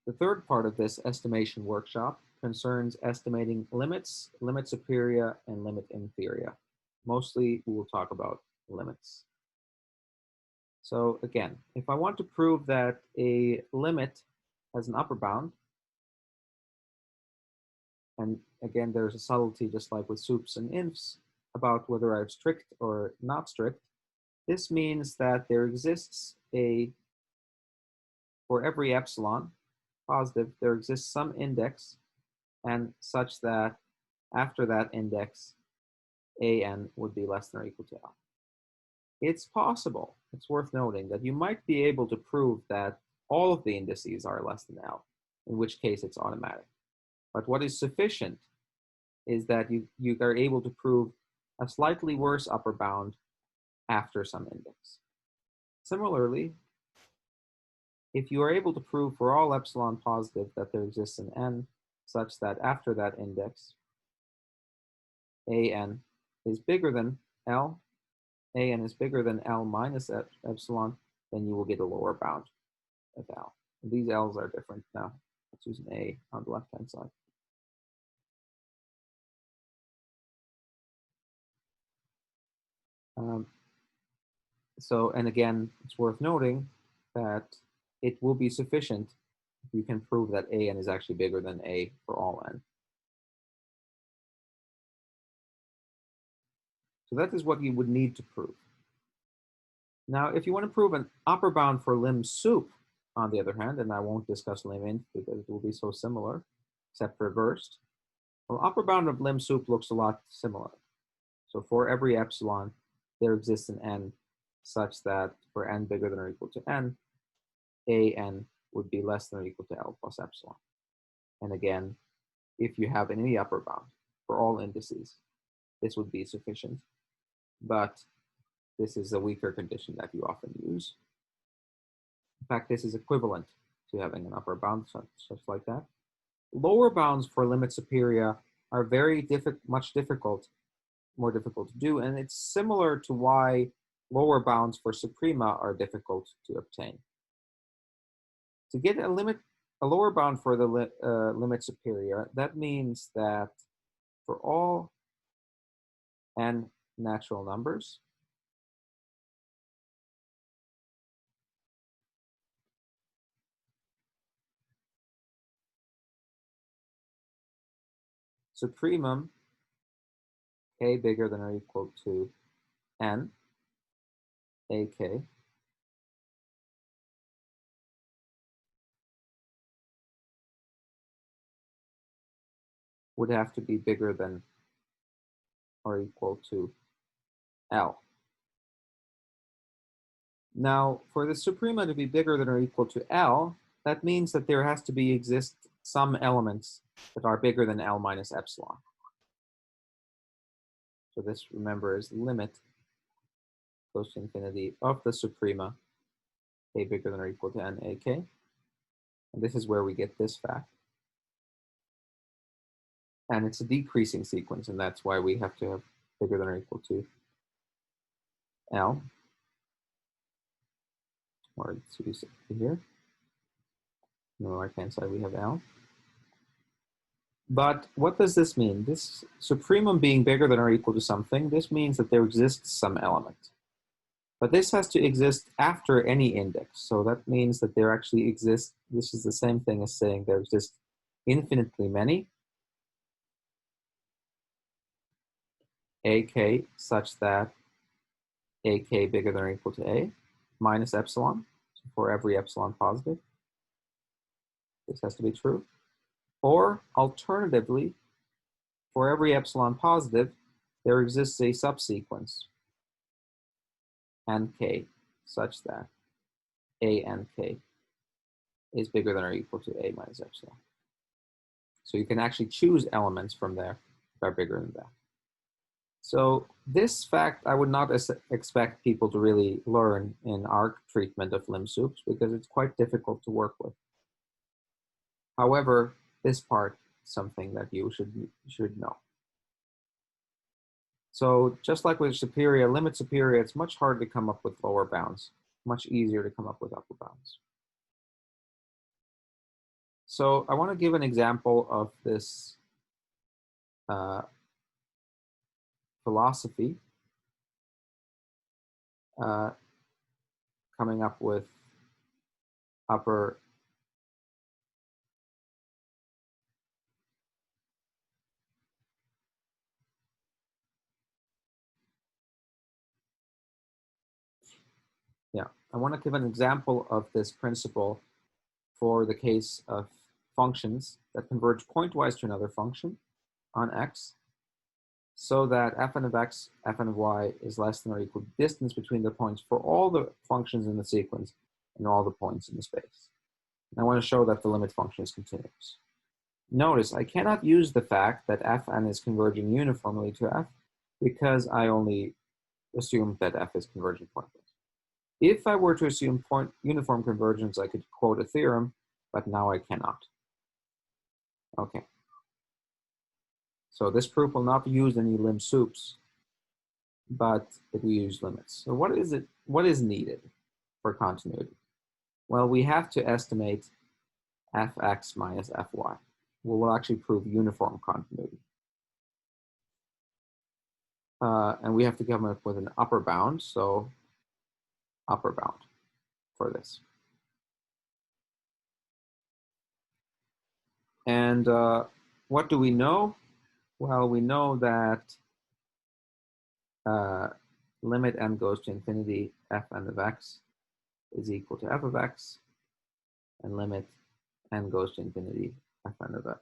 The third part of this estimation workshop concerns estimating limits, limit superior, and limit inferior. Mostly, we will talk about limits. So again, if I want to prove that a limit has an upper bound, and again, there's a subtlety just like with sups and infs about whether I'm strict or not strict, this means that there exists for every epsilon positive, there exists some index, and such that after that index, an would be less than or equal to L. It's possible, it's worth noting, that you might be able to prove that all of the indices are less than L, in which case it's automatic. But what is sufficient is that you are able to prove a slightly worse upper bound after some index. Similarly, if you are able to prove for all epsilon positive that there exists an n such that after that index, an is bigger than L, an is bigger than L minus epsilon, then you will get a lower bound of L. And these L's are different now. Let's use an A on the left-hand side. And again, it's worth noting that it will be sufficient if you can prove that an is actually bigger than A for all n. So that is what you would need to prove. Now, if you want to prove an upper bound for lim sup, on the other hand, and I won't discuss lim int because it will be so similar, except reversed. Well, upper bound of lim sup looks a lot similar. So for every epsilon, there exists an n such that for n bigger than or equal to n, an would be less than or equal to L plus epsilon. And again, if you have any upper bound for all indices, this would be sufficient. But this is a weaker condition that you often use. In fact, this is equivalent to having an upper bound such like that. Lower bounds for limit superior are very more difficult to do, and it's similar to why lower bounds for suprema are difficult to obtain. To get a lower bound for the limit superior, that means that for all n natural numbers, supremum k bigger than or equal to n, ak, would have to be bigger than or equal to L. Now, for the suprema to be bigger than or equal to L, that means that there has to exist some elements that are bigger than L minus epsilon. So this, remember, is limit goes to infinity of the suprema, k bigger than or equal to n ak. And this is where we get this fact. And it's a decreasing sequence, and that's why we have to have bigger than or equal to L. Or to use it here. On the right-hand side, we have L. But what does this mean? This supremum being bigger than or equal to something, this means that there exists some element. But this has to exist after any index. So that means that there actually exists, this is the same thing as saying there exist infinitely many ak such that ak bigger than or equal to a minus epsilon, so for every epsilon positive. This has to be true. Or alternatively, for every epsilon positive, there exists a subsequence nk such that a nk is bigger than or equal to a minus epsilon. So you can actually choose elements from there that are bigger than that. So this fact I would not expect people to really learn in our treatment of lim sups because it's quite difficult to work with. However, this part is something that you should know. So just like with superior, limit superior, it's much harder to come up with lower bounds, much easier to come up with upper bounds. So I want to give an example of this philosophy, coming up with upper I want to give an example of this principle for the case of functions that converge pointwise to another function on x, so that fn of x, fn of y is less than or equal to distance between the points for all the functions in the sequence and all the points in the space. And I want to show that the limit function is continuous. Notice I cannot use the fact that fn is converging uniformly to f because I only assumed that f is converging pointwise. If I were to assume uniform convergence, I could quote a theorem, but now I cannot. Okay. So this proof will not use any lim sups, but it will use limits. So what is needed for continuity? Well, we have to estimate fx minus fy. We'll actually prove uniform continuity. And we have to come up with an upper bound, so upper bound for this. And what do we know? Well, we know that limit n goes to infinity fn of x is equal to f of x, and limit n goes to infinity fn of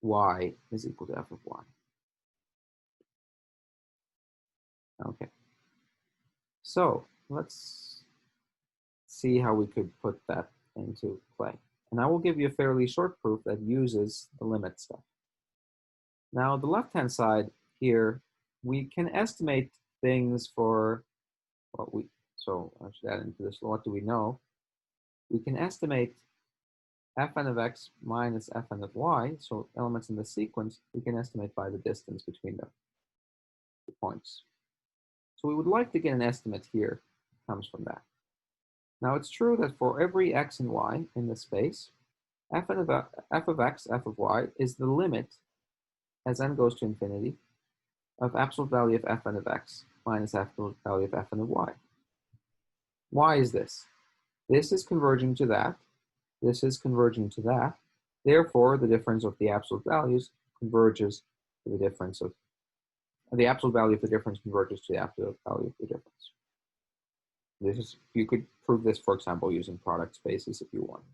y is equal to f of y. Okay. So let's see how we could put that into play. And I will give you a fairly short proof that uses the limit stuff. Now, the left-hand side here, we can estimate things for what so I should add into this, what do we know? We can estimate fn of x minus fn of y, so elements in the sequence, we can estimate by the distance between the points. So we would like to get an estimate here, comes from that. Now it's true that for every x and y in the space, f of x, f of y is the limit as n goes to infinity of absolute value of fn of x minus absolute value of fn of y. Why is this? This is converging to that. This is converging to that. Therefore, the difference of the absolute values converges to the difference of the absolute value of the difference converges to the absolute value of the difference. This is, you could prove this, for example, using product spaces if you want.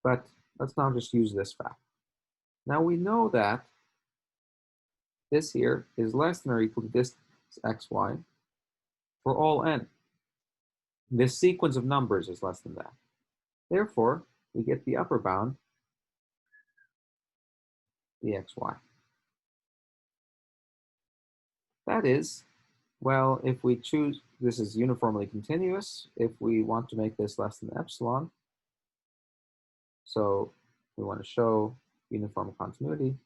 But let's now just use this fact. Now we know that this here is less than or equal to distance xy for all n. This sequence of numbers is less than that. Therefore, we get the upper bound, dxy. That is, well, if we choose, this is uniformly continuous. If we want to make this less than epsilon, so we want to show uniform continuity,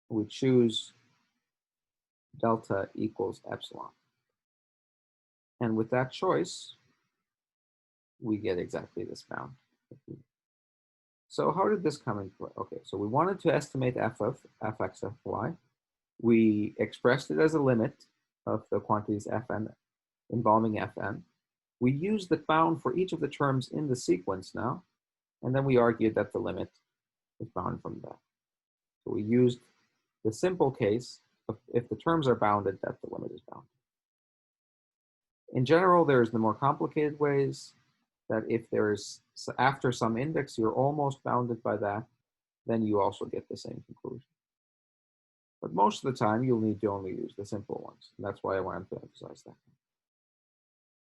we choose delta equals epsilon. And with that choice, we get exactly this bound. So how did this come into play? Okay, so we wanted to estimate f of fx, fy. We expressed it as a limit of the quantities fn involving fn. We used the bound for each of the terms in the sequence now, and then we argued that the limit is bound from that. So we used the simple case of if the terms are bounded, that the limit is bounded. In general, there's the more complicated ways that if there's, after some index, you're almost bounded by that, then you also get the same conclusion. But most of the time, you'll need to only use the simple ones. And that's why I wanted to emphasize that.